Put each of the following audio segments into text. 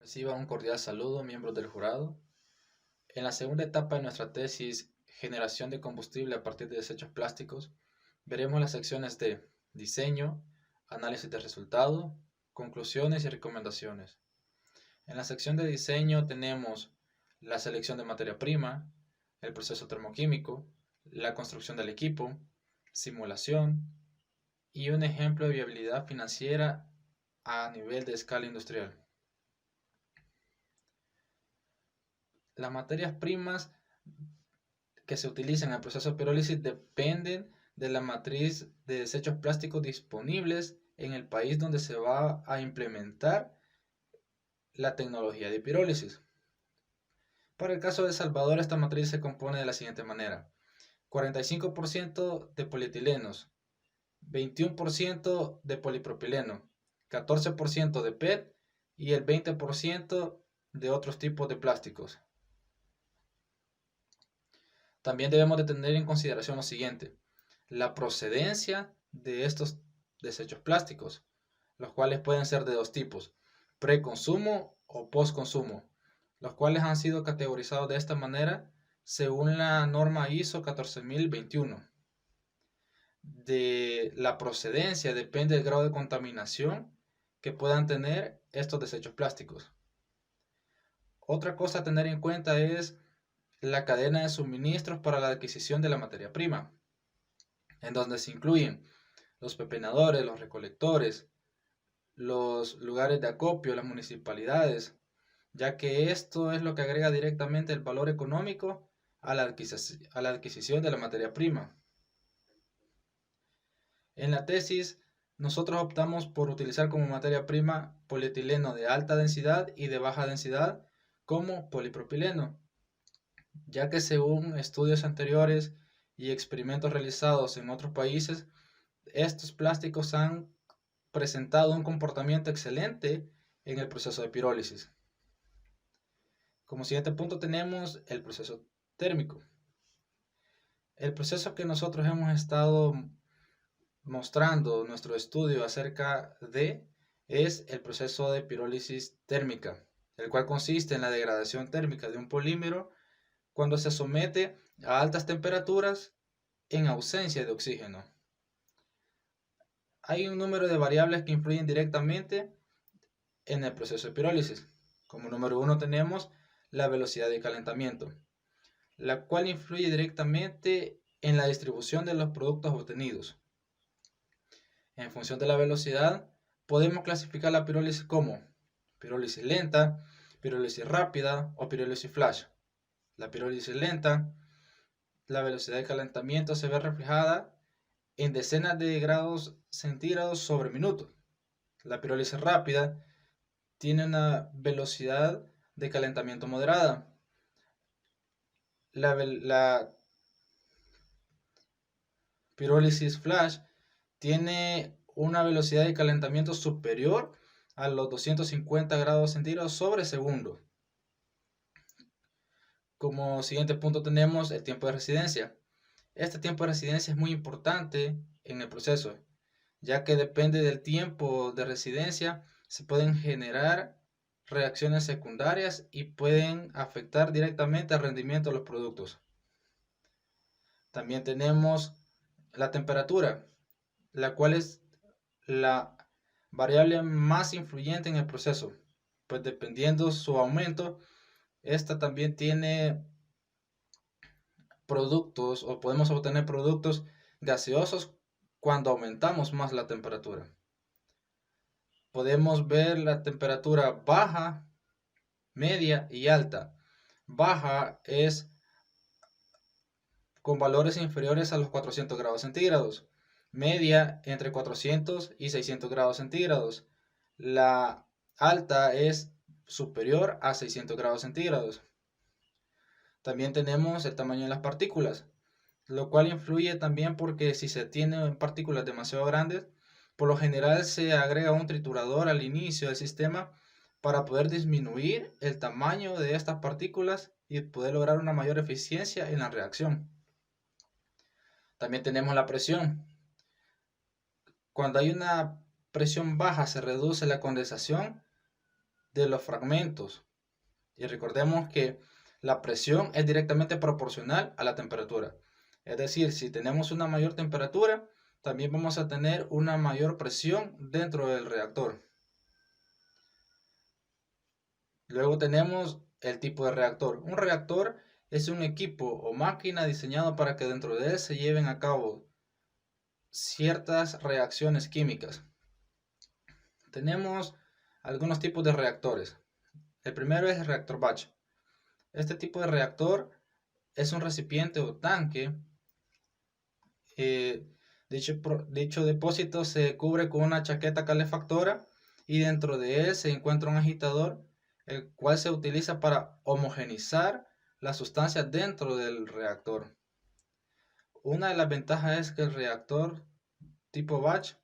Reciba un cordial saludo, miembros del jurado. En la segunda etapa de nuestra tesis, Generación de combustible a partir de desechos plásticos, veremos las secciones de diseño, análisis de resultado, conclusiones y recomendaciones. En la sección de diseño tenemos la selección de materia prima, el proceso termoquímico, la construcción del equipo, simulación y un ejemplo de viabilidad financiera a nivel de escala industrial. Las materias primas que se utilizan en el proceso de pirólisis dependen de la matriz de desechos plásticos disponibles en el país donde se va a implementar la tecnología de pirólisis. Para el caso de El Salvador, esta matriz se compone de la siguiente manera: 45% de polietilenos, 21% de polipropileno, 14% de PET y el 20% de otros tipos de plásticos. También debemos de tener en consideración lo siguiente: la procedencia de estos desechos plásticos, los cuales pueden ser de dos tipos: preconsumo o postconsumo, los cuales han sido categorizados de esta manera según la norma ISO 14021. De la procedencia depende el grado de contaminación que puedan tener estos desechos plásticos. Otra cosa a tener en cuenta es la cadena de suministros para la adquisición de la materia prima, en donde se incluyen los pepenadores, los recolectores, los lugares de acopio, las municipalidades, ya que esto es lo que agrega directamente el valor económico a la adquisición de la materia prima. En la tesis, nosotros optamos por utilizar como materia prima polietileno de alta densidad y de baja densidad como polipropileno, ya que según estudios anteriores y experimentos realizados en otros países, estos plásticos han presentado un comportamiento excelente en el proceso de pirólisis. Como siguiente punto tenemos el proceso térmico. El proceso que nosotros hemos estado mostrando nuestro estudio acerca de es el proceso de pirólisis térmica, el cual consiste en la degradación térmica de un polímero cuando se somete a altas temperaturas en ausencia de oxígeno. Hay un número de variables que influyen directamente en el proceso de pirólisis. Como número uno tenemos la velocidad de calentamiento, la cual influye directamente en la distribución de los productos obtenidos. En función de la velocidad, podemos clasificar la pirólisis como pirólisis lenta, pirólisis rápida o pirólisis flash. La pirólisis lenta, la velocidad de calentamiento se ve reflejada en decenas de grados centígrados sobre minuto. La pirólisis rápida tiene una velocidad de calentamiento moderada. La pirólisis flash tiene una velocidad de calentamiento superior a los 250 grados centígrados sobre segundo. Como siguiente punto tenemos el tiempo de residencia. Este tiempo de residencia es muy importante en el proceso, ya que depende del tiempo de residencia se pueden generar reacciones secundarias y pueden afectar directamente al rendimiento de los productos. También tenemos la temperatura, la cual es la variable más influyente en el proceso, pues dependiendo su aumento, esta también tiene productos o podemos obtener productos gaseosos cuando aumentamos más la temperatura. Podemos ver la temperatura baja, media y alta. Baja es con valores inferiores a los 400 grados centígrados. Media entre 400 y 600 grados centígrados. La alta es superior a 600 grados centígrados. También tenemos el tamaño de las partículas, lo cual influye también porque si se tienen partículas demasiado grandes, por lo general se agrega un triturador al inicio del sistema para poder disminuir el tamaño de estas partículas y poder lograr una mayor eficiencia en la reacción. También tenemos la presión. Cuando hay una presión baja se reduce la condensación de los fragmentos. Y recordemos que la presión es directamente proporcional a la temperatura. Es decir, si tenemos una mayor temperatura, también vamos a tener una mayor presión dentro del reactor. Luego tenemos el tipo de reactor. Un reactor es un equipo o máquina diseñado para que dentro de él se lleven a cabo ciertas reacciones químicas. Tenemos algunos tipos de reactores. El primero es el reactor batch. Este tipo de reactor es un recipiente o tanque. Dicho depósito se cubre con una chaqueta calefactora y dentro de él se encuentra un agitador, el cual se utiliza para homogenizar las sustancias dentro del reactor. Una de las ventajas es que el reactor tipo batch,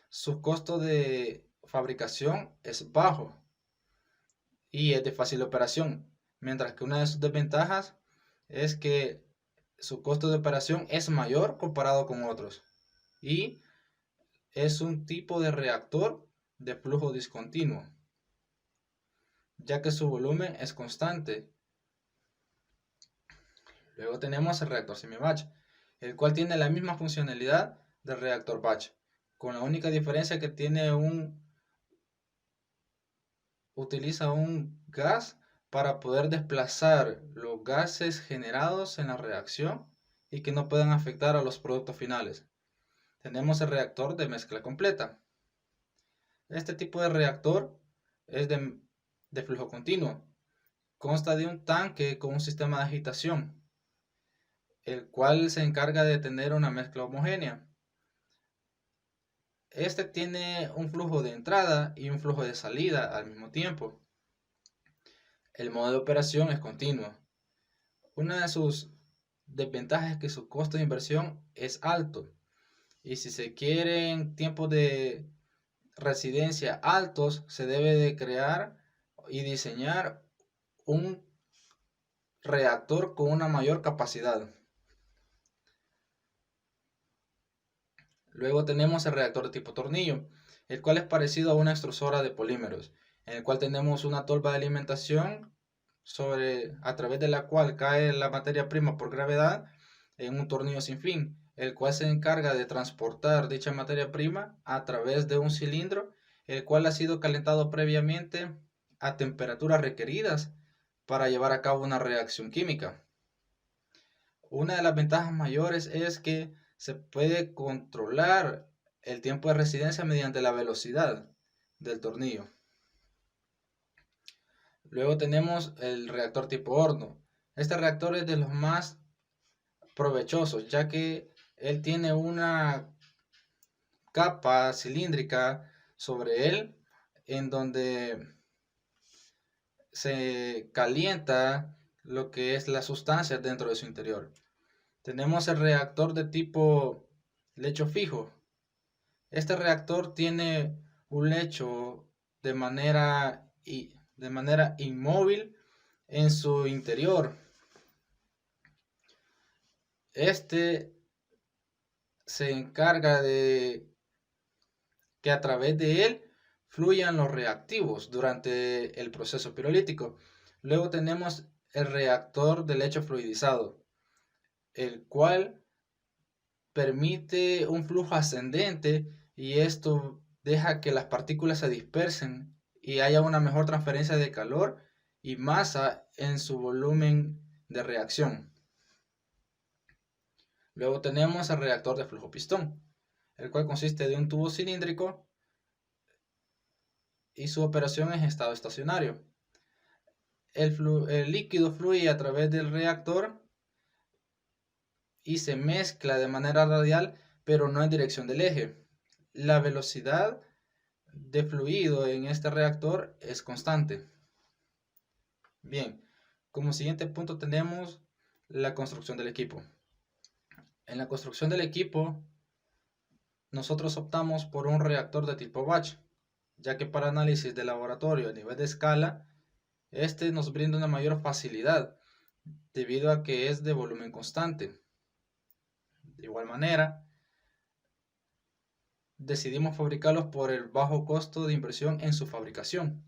su costo de fabricación es bajo y es de fácil operación, mientras que una de sus desventajas es que su costo de operación es mayor comparado con otros y es un tipo de reactor de flujo discontinuo, ya que su volumen es constante. Luego tenemos el reactor semi-batch, el cual tiene la misma funcionalidad del reactor batch, con la única diferencia que utiliza un gas para poder desplazar los gases generados en la reacción y que no puedan afectar a los productos finales. Tenemos el reactor de mezcla completa. Este tipo de reactor es de flujo continuo. Consta de un tanque con un sistema de agitación, el cual se encarga de tener una mezcla homogénea. Este tiene un flujo de entrada y un flujo de salida al mismo tiempo. El modo de operación es continuo. Una de sus desventajas es que su costo de inversión es alto. Y si se quieren tiempos de residencia altos, se debe de crear y diseñar un reactor con una mayor capacidad. Luego tenemos el reactor de tipo tornillo, el cual es parecido a una extrusora de polímeros, en el cual tenemos una tolva de alimentación a través de la cual cae la materia prima por gravedad en un tornillo sin fin, el cual se encarga de transportar dicha materia prima a través de un cilindro, el cual ha sido calentado previamente a temperaturas requeridas para llevar a cabo una reacción química. Una de las ventajas mayores es que se puede controlar el tiempo de residencia mediante la velocidad del tornillo. Luego tenemos el reactor tipo horno. Este reactor es de los más provechosos, ya que él tiene una capa cilíndrica sobre él en donde se calienta lo que es la sustancia dentro de su interior. Tenemos el reactor de tipo lecho fijo. Este reactor tiene un lecho de manera inmóvil en su interior. Este se encarga de que a través de él fluyan los reactivos durante el proceso pirolítico. Luego tenemos el reactor de lecho fluidizado, el cual permite un flujo ascendente y esto deja que las partículas se dispersen y haya una mejor transferencia de calor y masa en su volumen de reacción. Luego tenemos el reactor de flujo pistón, el cual consiste de un tubo cilíndrico y su operación es en estado estacionario. El líquido fluye a través del reactor y se mezcla de manera radial, pero no en dirección del eje. La velocidad de fluido en este reactor es constante. Bien, como siguiente punto tenemos la construcción del equipo. En la construcción del equipo, nosotros optamos por un reactor de tipo batch, ya que para análisis de laboratorio a nivel de escala, este nos brinda una mayor facilidad debido a que es de volumen constante. De igual manera, decidimos fabricarlos por el bajo costo de inversión en su fabricación.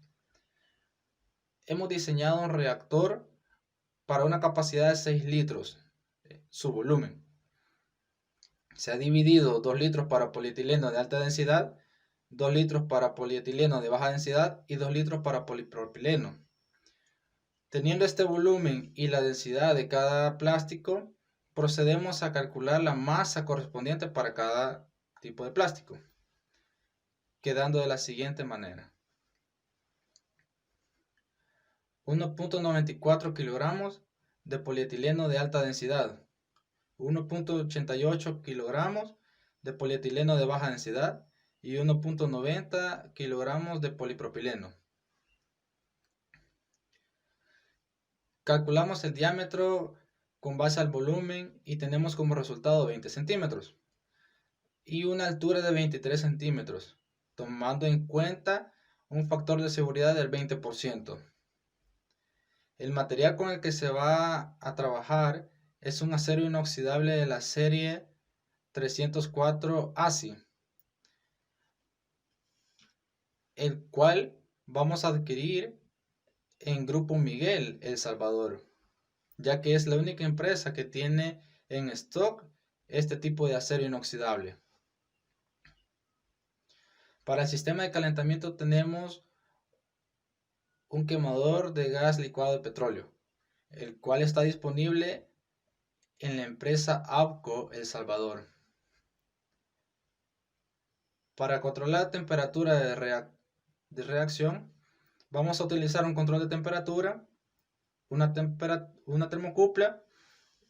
hemos diseñado un reactor para una capacidad de 6 litros, su volumen. Se ha dividido 2 litros para polietileno de alta densidad, 2 litros para polietileno de baja densidad y 2 litros para polipropileno. Teniendo este volumen y la densidad de cada plástico, procedemos a calcular la masa correspondiente para cada tipo de plástico, quedando de la siguiente manera: 1.94 kilogramos de polietileno de alta densidad, 1.88 kilogramos de polietileno de baja densidad y 1.90 kilogramos de polipropileno. Calculamos el diámetro con base al volumen y tenemos como resultado 20 centímetros y una altura de 23 centímetros, tomando en cuenta un factor de seguridad del 20%. El material con el que se va a trabajar es un acero inoxidable de la serie 304 ASI, el cual vamos a adquirir en Grupo Miguel, El Salvador, ya que es la única empresa que tiene en stock este tipo de acero inoxidable. Para el sistema de calentamiento tenemos un quemador de gas licuado de petróleo, el cual está disponible en la empresa ABCO El Salvador. Para controlar la temperatura de reacción, vamos a utilizar un control de temperatura, una termocupla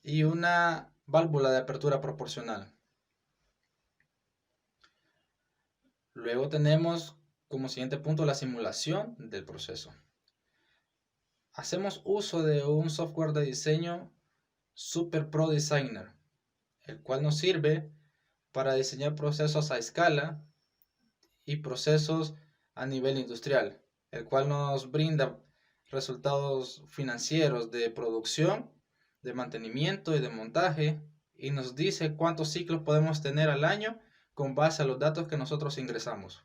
y una válvula de apertura proporcional. Luego tenemos como siguiente punto la simulación del proceso. Hacemos uso de un software de diseño SuperPro Designer, el cual nos sirve para diseñar procesos a escala y procesos a nivel industrial, el cual nos brinda resultados financieros de producción, de mantenimiento y de montaje, y nos dice cuántos ciclos podemos tener al año con base a los datos que nosotros ingresamos.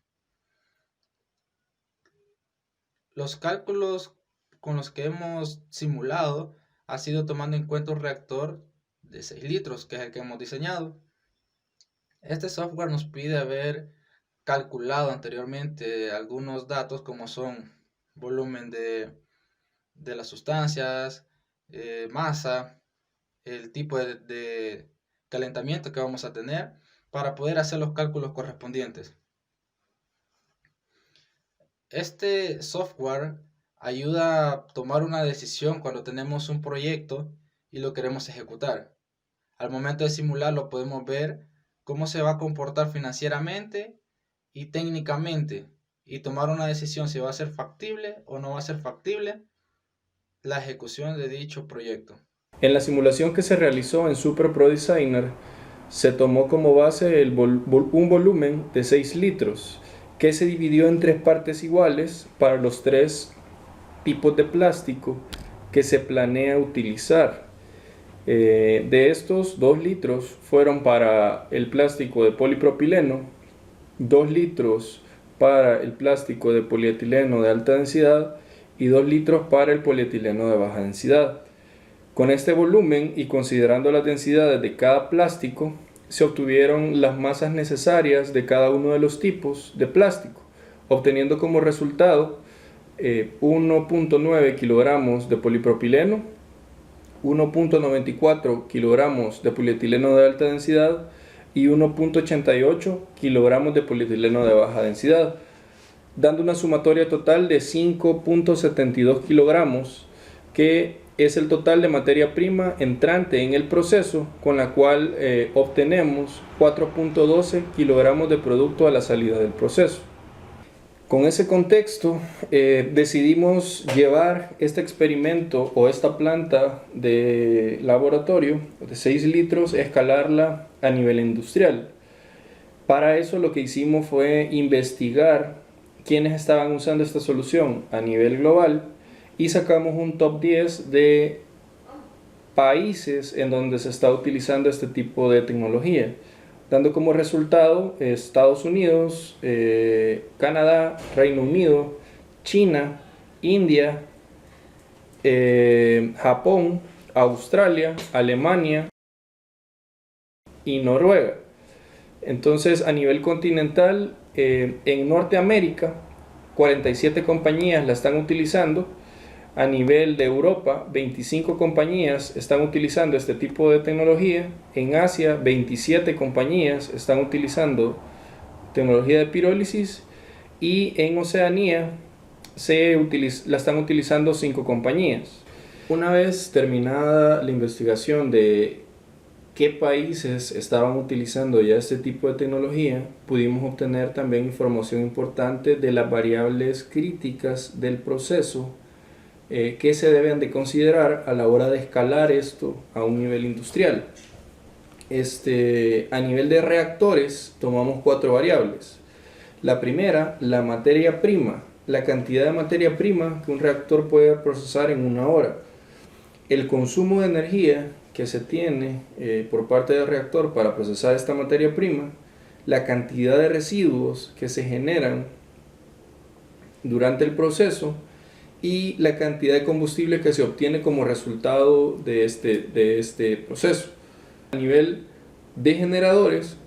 Los cálculos con los que hemos simulado ha sido tomando en cuenta un reactor de 6 litros, que es el que hemos diseñado. Este software nos pide haber calculado anteriormente algunos datos como son volumen de las sustancias, masa, el tipo de calentamiento que vamos a tener para poder hacer los cálculos correspondientes. Este software ayuda a tomar una decisión cuando tenemos un proyecto y lo queremos ejecutar. Al momento de simularlo podemos ver cómo se va a comportar financieramente y técnicamente y tomar una decisión si va a ser factible o no va a ser factible la ejecución de dicho proyecto. En la simulación que se realizó en SuperPro Designer se tomó como base un volumen de 6 litros que se dividió en 3 partes iguales para los 3 tipos de plástico que se planea utilizar. De estos, 2 litros fueron para el plástico de polipropileno, 2 litros para el plástico de polietileno de alta densidad y 2 litros para el polietileno de baja densidad. Con este volumen y considerando las densidades de cada plástico, se obtuvieron las masas necesarias de cada uno de los tipos de plástico, obteniendo como resultado 1.9 kilogramos de polipropileno, 1.94 kilogramos de polietileno de alta densidad y 1.88 kilogramos de polietileno de baja densidad, dando una sumatoria total de 5.72 kilogramos, que es el total de materia prima entrante en el proceso, con la cual obtenemos 4.12 kilogramos de producto a la salida del proceso. Con ese contexto decidimos llevar este experimento o esta planta de laboratorio de 6 litros, escalarla a nivel industrial. Para eso lo que hicimos fue investigar quiénes estaban usando esta solución a nivel global y sacamos un top 10 de países en donde se está utilizando este tipo de tecnología, dando como resultado Estados Unidos, Canadá, Reino Unido, China, India, Japón, Australia, Alemania y Noruega. Entonces, a nivel continental, en Norteamérica, 47 compañías la están utilizando. A nivel de Europa, 25 compañías están utilizando este tipo de tecnología. En Asia, 27 compañías están utilizando tecnología de pirólisis. Y en Oceanía, la están utilizando 5 compañías. Una vez terminada la investigación de qué países estaban utilizando ya este tipo de tecnología, pudimos obtener también información importante de las variables críticas del proceso que se deben de considerar a la hora de escalar esto a un nivel industrial. A nivel de reactores tomamos 4 variables. La primera, la materia prima, la cantidad de materia prima que un reactor puede procesar en una hora. El consumo de energía que se tiene por parte del reactor para procesar esta materia prima, la cantidad de residuos que se generan durante el proceso y la cantidad de combustible que se obtiene como resultado de este proceso. A nivel de generadores,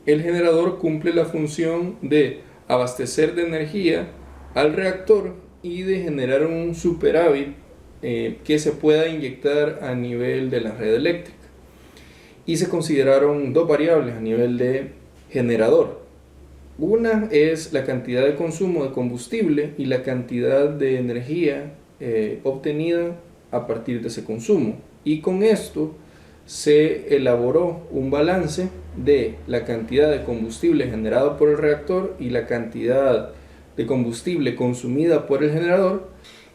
el generador cumple la función de abastecer de energía al reactor y de generar un superávit que se pueda inyectar a nivel de la red eléctrica. Y se consideraron 2 variables a nivel de generador. Una es la cantidad de consumo de combustible y la cantidad de energía obtenida a partir de ese consumo. Y con esto se elaboró un balance de la cantidad de combustible generado por el reactor y la cantidad de combustible consumida por el generador,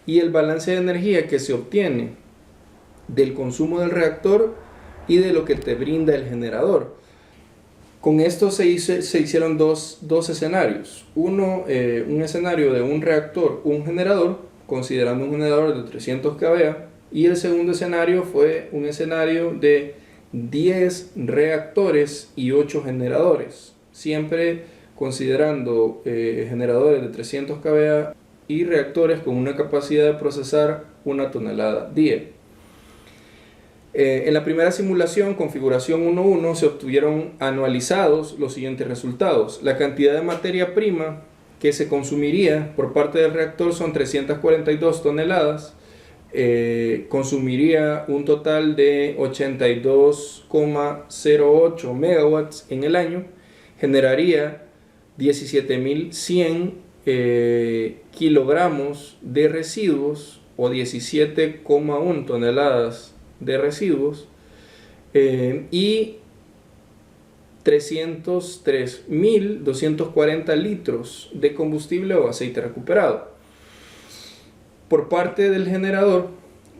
y el balance de energía que se obtiene del consumo del reactor y de lo que te brinda el generador. Con esto se hicieron dos escenarios. Un escenario de un reactor, un generador, considerando un generador de 300 kVA, y el segundo escenario fue un escenario de 10 reactores y 8 generadores, siempre considerando generadores de 300 kVA y reactores con una capacidad de procesar 1 tonelada día. En la primera simulación, configuración 1.1, se obtuvieron anualizados los siguientes resultados. La cantidad de materia prima que se consumiría por parte del reactor son 342 toneladas. Consumiría un total de 82,08 megawatts en el año. Generaría 17.100 kilogramos de residuos o 17,1 toneladas de residuos y 303.240 litros de combustible o aceite recuperado. Por parte del generador,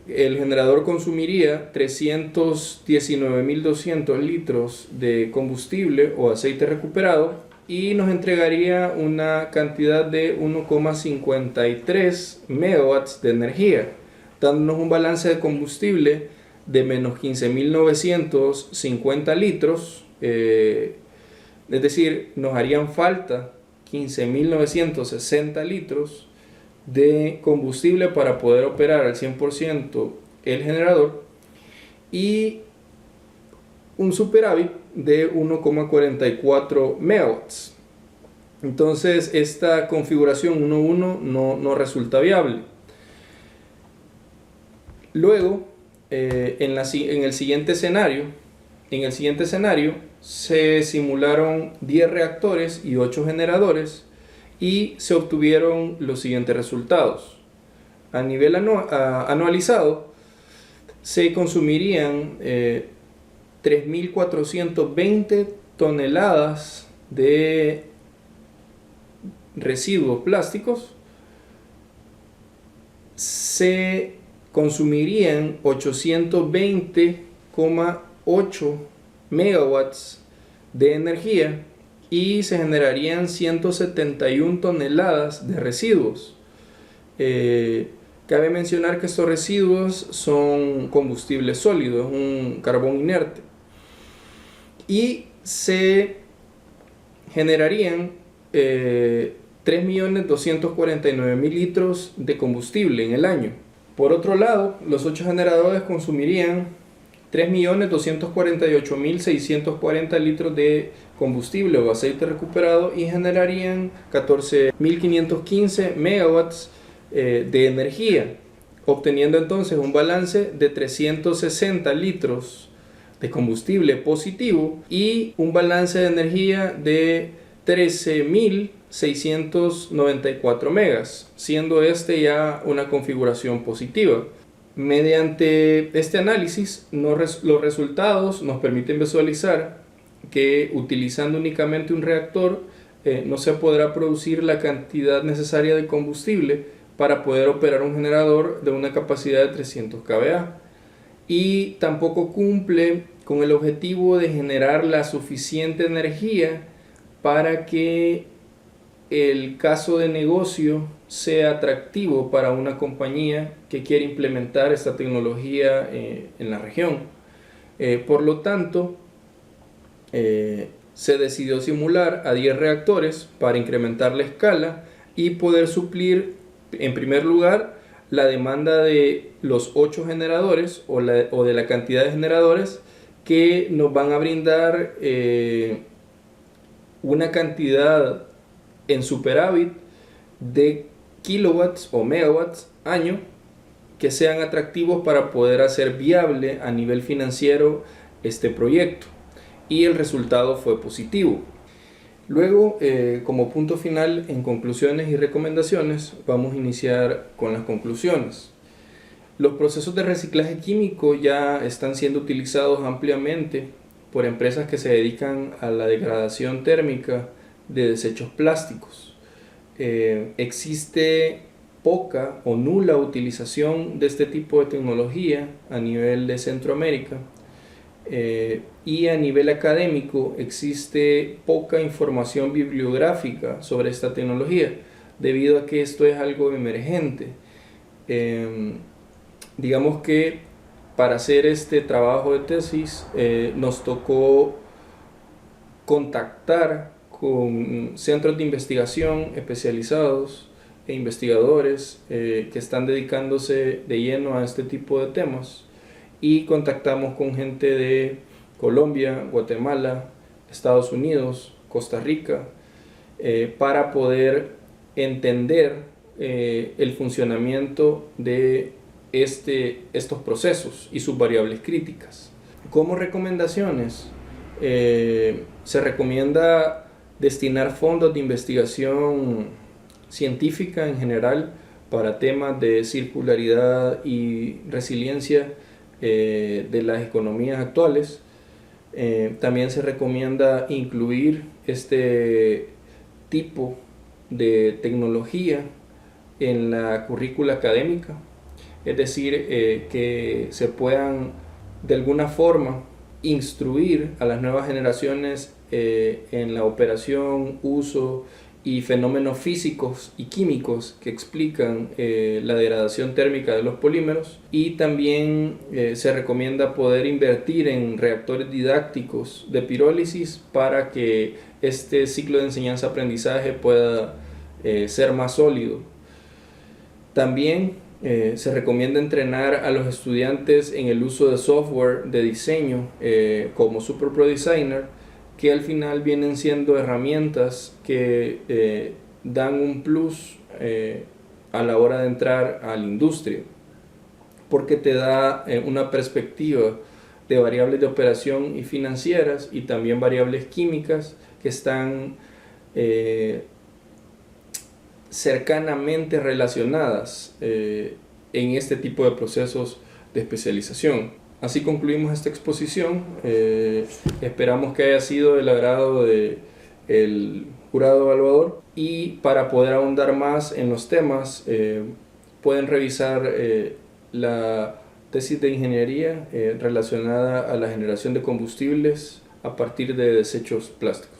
el generador consumiría 319.200 litros de combustible o aceite recuperado y nos entregaría una cantidad de 1,53 megawatts de energía, dándonos un balance de combustible de menos 15.950 litros, es decir, nos harían falta 15.960 litros de combustible para poder operar al 100% el generador, y un superávit de 1,44 megawatts. Entonces esta configuración 1.1 no resulta viable. Luego, en el siguiente escenario se simularon 10 reactores y 8 generadores y se obtuvieron los siguientes resultados. A nivel anualizado, se consumirían 3.420 toneladas de residuos plásticos. Se consumirían 820,8 megawatts de energía y se generarían 171 toneladas de residuos. Cabe mencionar que estos residuos son combustible sólido, es un carbón inerte, y se generarían 3.249.000 litros de combustible en el año. Por otro lado, los 8 generadores consumirían 3.248.640 litros de combustible o aceite recuperado y generarían 14.515 megawatts de energía, obteniendo entonces un balance de 360 litros de combustible positivo y un balance de energía de 13.694 megas, siendo este ya una configuración positiva. Mediante este análisis, los resultados nos permiten visualizar que utilizando únicamente un reactor no se podrá producir la cantidad necesaria de combustible para poder operar un generador de una capacidad de 300 kVA, y tampoco cumple con el objetivo de generar la suficiente energía para que el caso de negocio sea atractivo para una compañía que quiere implementar esta tecnología en la región. Por lo tanto, se decidió simular a 10 reactores para incrementar la escala y poder suplir, en primer lugar, la demanda de los 8 generadores o de la cantidad de generadores que nos van a brindar una cantidad en superávit de kilowatts o megawatts año que sean atractivos para poder hacer viable a nivel financiero este proyecto, y el resultado fue positivo. Luego, como punto final, en conclusiones y recomendaciones, vamos a iniciar con las conclusiones. Los procesos de reciclaje químico ya están siendo utilizados ampliamente por empresas que se dedican a la degradación térmica de desechos plásticos. Existe poca o nula utilización de este tipo de tecnología a nivel de Centroamérica, y a nivel académico existe poca información bibliográfica sobre esta tecnología debido a que esto es algo emergente. Digamos que para hacer este trabajo de tesis nos tocó contactar con centros de investigación especializados e investigadores que están dedicándose de lleno a este tipo de temas, y contactamos con gente de Colombia, Guatemala, Estados Unidos, Costa Rica, para poder entender el funcionamiento de estos procesos y sus variables críticas. Como recomendaciones, se recomienda destinar fondos de investigación científica en general para temas de circularidad y resiliencia de las economías actuales. También se recomienda incluir este tipo de tecnología en la currícula académica, es decir, que se puedan de alguna forma instruir a las nuevas generaciones en la operación, uso y fenómenos físicos y químicos que explican la degradación térmica de los polímeros, y también se recomienda poder invertir en reactores didácticos de pirólisis para que este ciclo de enseñanza-aprendizaje pueda ser más sólido. También se recomienda entrenar a los estudiantes en el uso de software de diseño como SuperPro Designer, que al final vienen siendo herramientas que dan un plus a la hora de entrar a la industria, porque te da una perspectiva de variables de operación y financieras y también variables químicas que están cercanamente relacionadas en este tipo de procesos de especialización. Así concluimos esta exposición. Esperamos que haya sido del agrado del jurado evaluador, y para poder ahondar más en los temas pueden revisar la tesis de ingeniería relacionada a la generación de combustibles a partir de desechos plásticos.